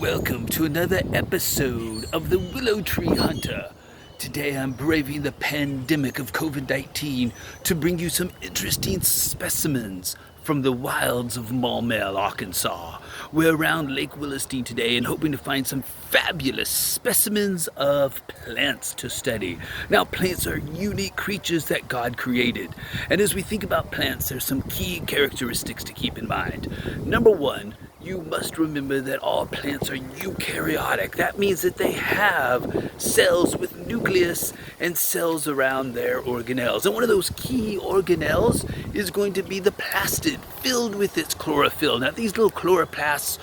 Welcome to another episode of the Willow Tree Hunter. Today I'm braving the pandemic of COVID-19 to bring you some interesting specimens from the wilds of Maumelle, Arkansas. We're around Lake Williston today and hoping to find some fabulous specimens of plants to study. Now, plants are unique creatures that God created. And as we think about plants, there's some key characteristics to keep in mind. Number one, you must remember that all plants are eukaryotic. That means that they have cells with nucleus and cells around their organelles. And one of those key organelles is going to be the plastid, filled with its chlorophyll. Now, these little chloroplasts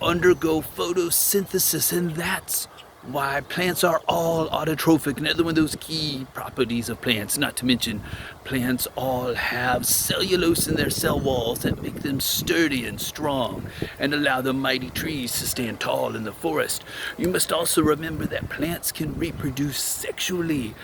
undergo photosynthesis, and that's why plants are all autotrophic. Another one of those key properties of plants. Not to mention, plants all have cellulose in their cell walls that make them sturdy and strong and allow the mighty trees to stand tall in the forest. You must also remember that plants can reproduce sexually,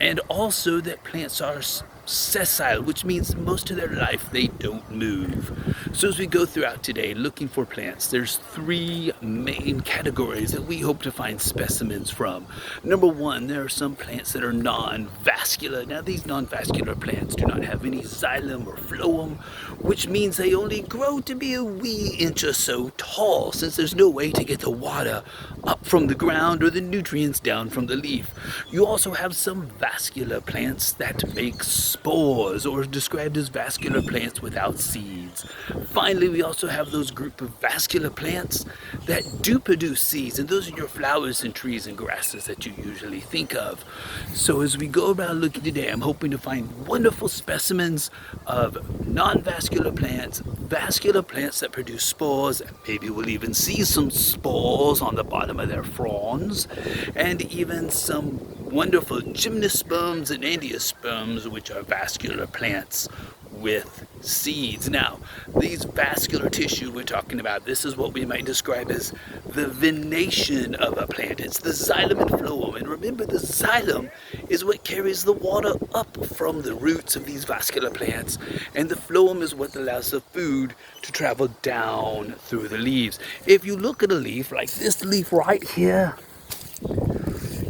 and also that plants are sessile, which means most of their life they don't move. So as we go throughout today looking for plants, there's three main categories that we hope to find specimens from. Number one, there are some plants that are non-vascular. Now, these non-vascular plants do not have any xylem or phloem, which means they only grow to be a wee inch or so tall, since there's no way to get the water up from the ground or the nutrients down from the leaf. You also have some vascular plants that make spores, or described as vascular plants without seeds. Finally, we also have those group of vascular plants that do produce seeds, and those are your flowers and trees and grasses that you usually think of. So as we go around looking today, I'm hoping to find wonderful specimens of non-vascular plants, vascular plants that produce spores, and maybe we'll even see some spores on the bottom of their fronds, and even some wonderful gymnosperms and angiosperms, which are vascular plants with seeds. Now, these vascular tissue we're talking about, this is what we might describe as the venation of a plant. It's the xylem and phloem. And remember, the xylem is what carries the water up from the roots of these vascular plants, and the phloem is what allows the food to travel down through the leaves. If you look at a leaf like this leaf right here,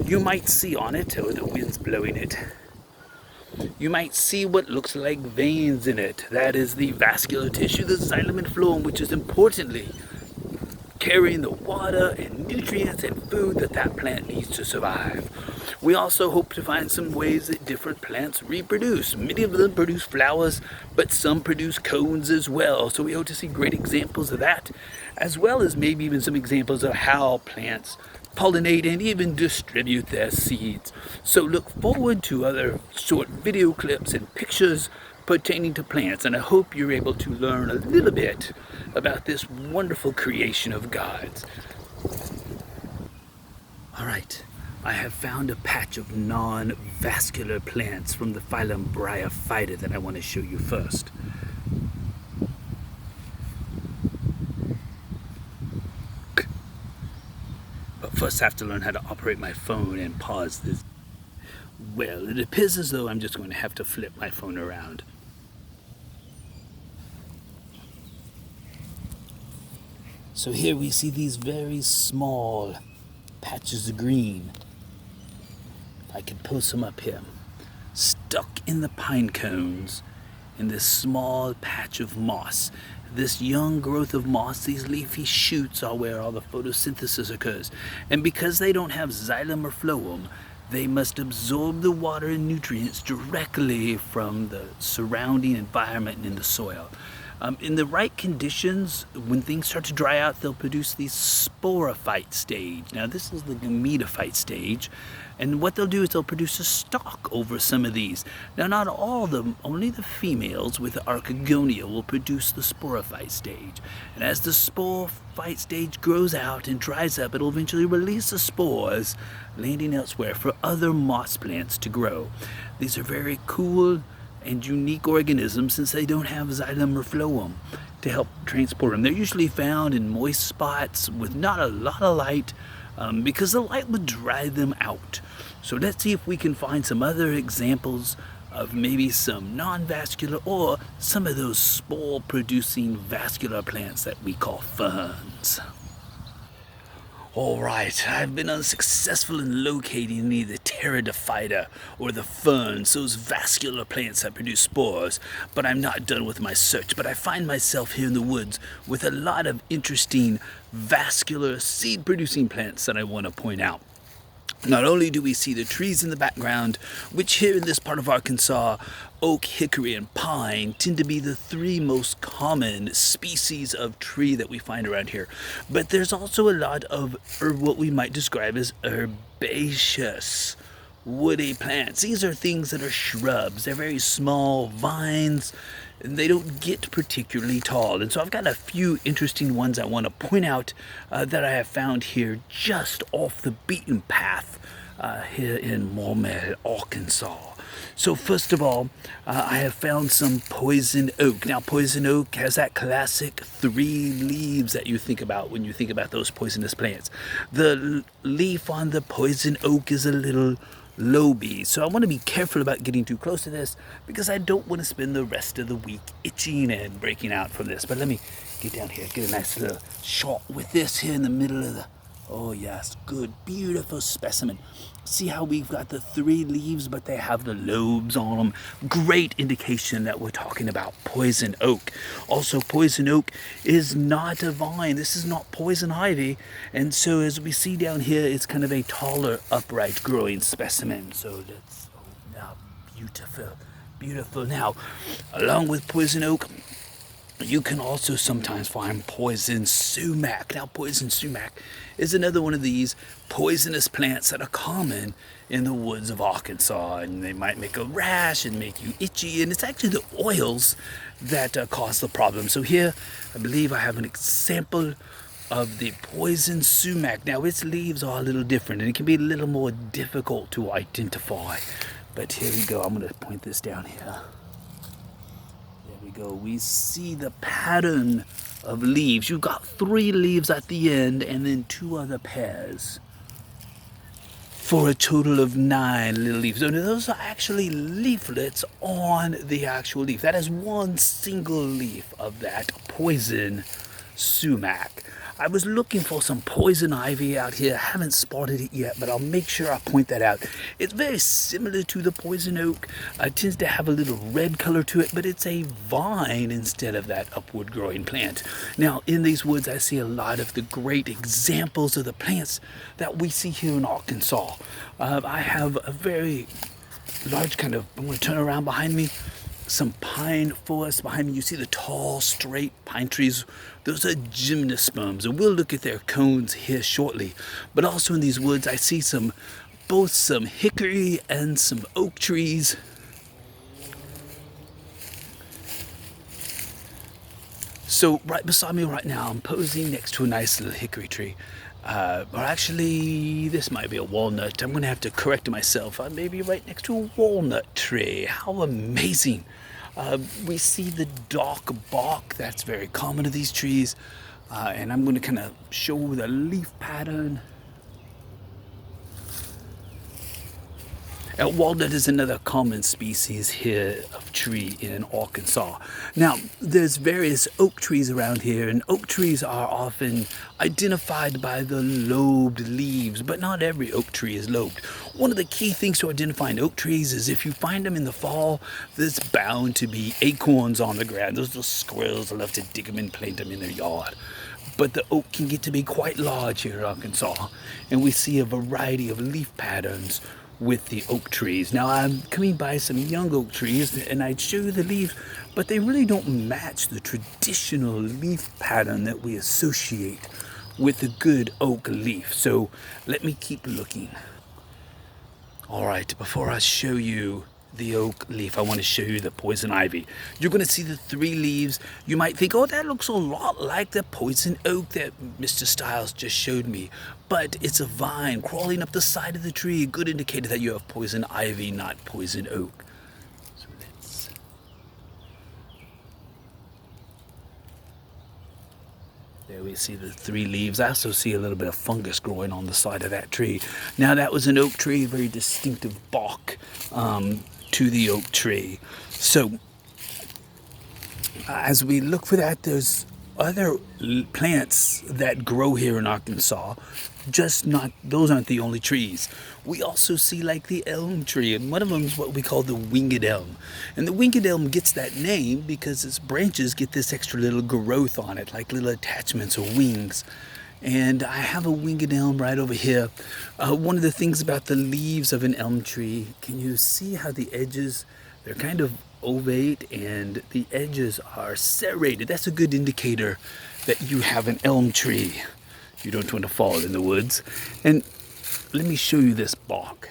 you might see on it, or the wind's blowing it, you might see what looks like veins in it. That is the vascular tissue, the xylem and phloem, which is importantly carrying the water and nutrients and food that that plant needs to survive. We also hope to find some ways that different plants reproduce. Many of them produce flowers, but some produce cones as well. So we hope to see great examples of that, as well as maybe even some examples of how plants pollinate and even distribute their seeds. So look forward to other short video clips and pictures pertaining to plants, and I hope you're able to learn a little bit about this wonderful creation of God's. All right, I have found a patch of non-vascular plants from the phylum Bryophyta that I want to show you first. But first I have to learn how to operate my phone and pause this. Well, it appears as though I'm just going to have to flip my phone around. So here we see these very small patches of green. If I could post them up here, stuck in the pine cones in this small patch of moss. This young growth of moss, these leafy shoots, are where all the photosynthesis occurs. And because they don't have xylem or phloem, they must absorb the water and nutrients directly from the surrounding environment and in the soil. In the right conditions, when things start to dry out, they'll produce the sporophyte stage. Now, this is the gametophyte stage, and what they'll do is they'll produce a stalk over some of these. Now, not all of them, only the females with the archegonia will produce the sporophyte stage. And as the sporophyte stage grows out and dries up, it'll eventually release the spores, landing elsewhere for other moss plants to grow. These are very cool and unique organisms, since they don't have xylem or phloem to help transport them. They're usually found in moist spots with not a lot of light, because the light would dry them out. So let's see if we can find some other examples of maybe some non-vascular or some of those spore-producing vascular plants that we call ferns. All right, I've been unsuccessful in locating either pteridophyta or the ferns, those vascular plants that produce spores, but I'm not done with my search. But I find myself here in the woods with a lot of interesting vascular seed-producing plants that I want to point out. Not only do we see the trees in the background, which here in this part of Arkansas, oak, hickory, and pine tend to be the three most common species of tree that we find around here. But there's also a lot of what we might describe as herbaceous woody plants. These are things that are shrubs. They're very small vines, and they don't get particularly tall. And so I've got a few interesting ones I want to point out that I have found here just off the beaten path here in Maumelle, Arkansas. So first of all, I have found some poison oak. Now, poison oak has that classic three leaves that you think about when you think about those poisonous plants. The leaf on the poison oak is a little lobe, so I want to be careful about getting too close to this because I don't want to spend the rest of the week itching and breaking out from this. But let me get down here, get a nice little shot with this here in the middle of the, oh yes, good, beautiful specimen. See how we've got the three leaves, but they have the lobes on them. Great indication that we're talking about poison oak. Also, poison oak is not a vine. This is not poison ivy. And so as we see down here, it's kind of a taller, upright growing specimen. So that's, oh, now beautiful, beautiful. Now, along with poison oak, you can also sometimes find poison sumac. Now, poison sumac is another one of these poisonous plants that are common in the woods of Arkansas, and they might make a rash and make you itchy, and it's actually the oils that cause the problem. So here, I believe I have an example of the poison sumac. Now, its leaves are a little different, and it can be a little more difficult to identify. But here we go. I'm going to point this down here. Go. We see the pattern of leaves. You've got three leaves at the end and then two other pairs for a total of 9 little leaves. And those are actually leaflets on the actual leaf. That is one single leaf of that poison sumac. I was looking for some poison ivy out here. I haven't spotted it yet, but I'll make sure I point that out. It's very similar to the poison oak. It tends to have a little red color to it, but it's a vine instead of that upward growing plant. Now, in these woods, I see a lot of the great examples of the plants that we see here in Arkansas. I have a very large kind of, I'm going to turn around behind me, some pine forest behind me. You see the tall, straight pine trees. Those are gymnosperms, and we'll look at their cones here shortly. But also in these woods, I see both some hickory and some oak trees. So right beside me right now, I'm posing next to a nice little hickory tree. Or actually, this might be a walnut. I'm going to have to correct myself. I may be right next to a walnut tree. How amazing. We see the dark bark. That's very common to these trees. And I'm going to kind of show the leaf pattern. Walnut is another common species here of tree in Arkansas. Now, there's various oak trees around here, and oak trees are often identified by the lobed leaves, but not every oak tree is lobed. One of the key things to identifying oak trees is if you find them in the fall, there's bound to be acorns on the ground. Those little squirrels love to dig them and plant them in their yard. But the oak can get to be quite large here in Arkansas, and we see a variety of leaf patterns with the oak trees. Now, I'm coming by some young oak trees, and I'd show you the leaves, but they really don't match the traditional leaf pattern that we associate with a good oak leaf. So let me keep looking. All right, before I show you the oak leaf, I want to show you the poison ivy. You're going to see the three leaves. You might think, oh, that looks a lot like the poison oak that Mr. Stiles just showed me. But it's a vine crawling up the side of the tree. A good indicator that you have poison ivy, not poison oak. So there we see the three leaves. I also see a little bit of fungus growing on the side of that tree. Now, that was an oak tree, very distinctive bark to the oak tree. So as we look for that, there's other plants that grow here in Arkansas. Just not, those aren't the only trees. We also see like the elm tree, and one of them is what we call the winged elm. And the winged elm gets that name because its branches get this extra little growth on it, like little attachments or wings. And I have a winged elm right over here. One of the things about the leaves of an elm tree, can you see how the edges, they're kind of ovate and the edges are serrated? That's a good indicator that you have an elm tree. You don't want to fall in the woods. And let me show you this bark.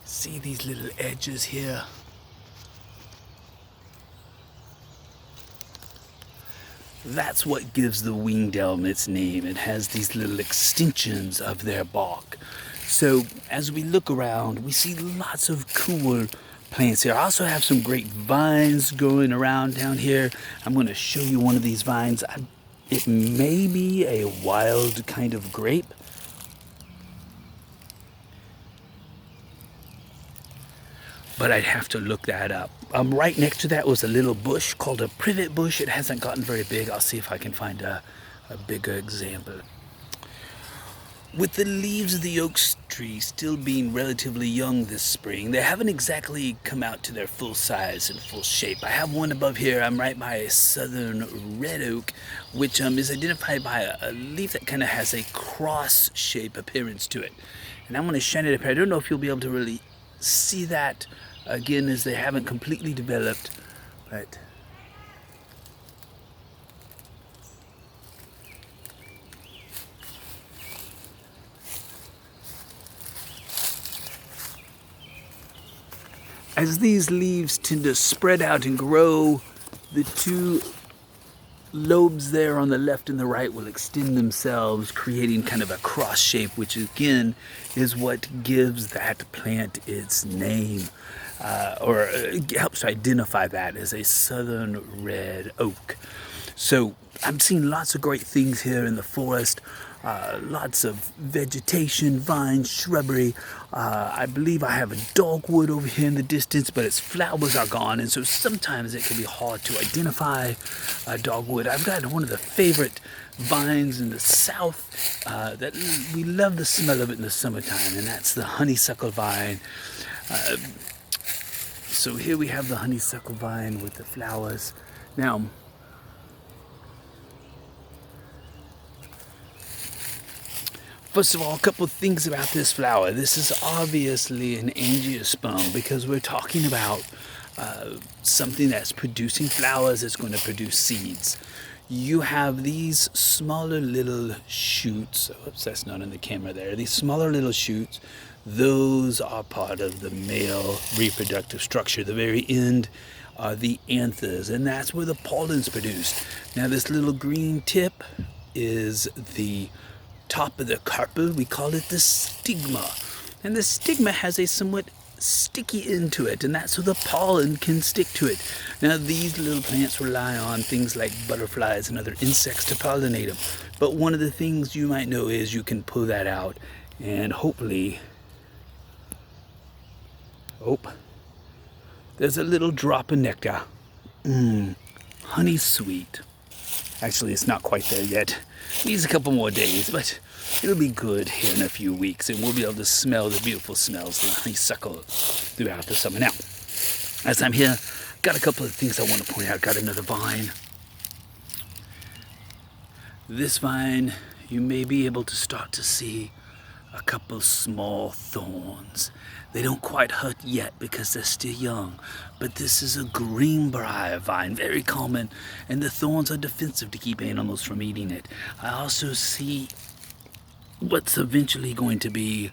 See these little edges here? That's what gives the winged elm its name. It has these little extensions of their bark. So as we look around, we see lots of cool plants here. I also have some great vines growing around down here. I'm going to show you one of these vines. It may be a wild kind of grape. But I'd have to look that up. Right next to that was a little bush called a privet bush. It hasn't gotten very big. I'll see if I can find a bigger example. With the leaves of the oak tree still being relatively young this spring, they haven't exactly come out to their full size and full shape. I have one above here. I'm right by a southern red oak, which is identified by a leaf that kind of has a cross shape appearance to it. And I'm going to shine it up here. I don't know if you'll be able to really see that again, as they haven't completely developed, but as these leaves tend to spread out and grow, the two lobes there on the left and the right will extend themselves, creating kind of a cross shape, which again is what gives that plant its name, or helps to identify that as a southern red oak. So I'm seeing lots of great things here in the forest. Lots of vegetation, vines, shrubbery. I believe I have a dogwood over here in the distance, but its flowers are gone, and so sometimes it can be hard to identify a dogwood. I've got one of the favorite vines in the south that we love the smell of it in the summertime, and that's the honeysuckle vine. So here we have the honeysuckle vine with the flowers. Now, first of all, a couple of things about this flower. This is obviously an angiosperm because we're talking about something that's producing flowers that's going to produce seeds. You have these smaller little shoots. Oops, that's not in the camera there. These smaller little shoots, those are part of the male reproductive structure. The very end are the anthers, and that's where the pollen's produced. Now, this little green tip is the top of the carpel. We call it the stigma, and the stigma has a somewhat sticky end to it, and that's so the pollen can stick to it. Now, these little plants rely on things like butterflies and other insects to pollinate them, but one of the things you might know is you can pull that out and hopefully, there's a little drop of nectar. Honey sweet. Actually, it's not quite there yet. Needs a couple more days, but it'll be good here in a few weeks, and we'll be able to smell the beautiful smells of honeysuckle throughout the summer. Now, as I'm here, got a couple of things I want to point out. Got another vine. This vine, you may be able to start to see a couple small thorns. They don't quite hurt yet because they're still young, but this is a greenbrier vine, very common, and the thorns are defensive to keep animals from eating it. I also see what's eventually going to be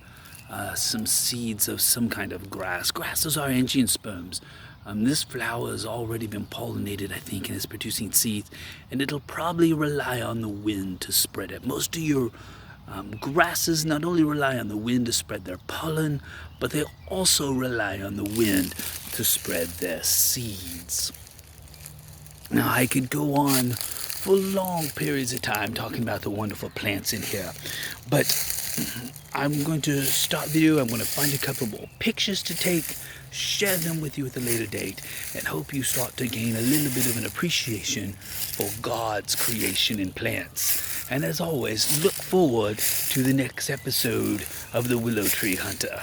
some seeds of some kind of grass. Grasses are angiosperms. This flower has already been pollinated, I think, and is producing seeds, and it'll probably rely on the wind to spread it. Most of your grasses not only rely on the wind to spread their pollen, but they also rely on the wind to spread their seeds. Now, I could go on for long periods of time talking about the wonderful plants in here. But I'm going to stop the video. I'm going to find a couple more pictures to take, share them with you at a later date, and hope you start to gain a little bit of an appreciation for God's creation in plants. And as always, look forward to the next episode of The Willow Tree Hunter.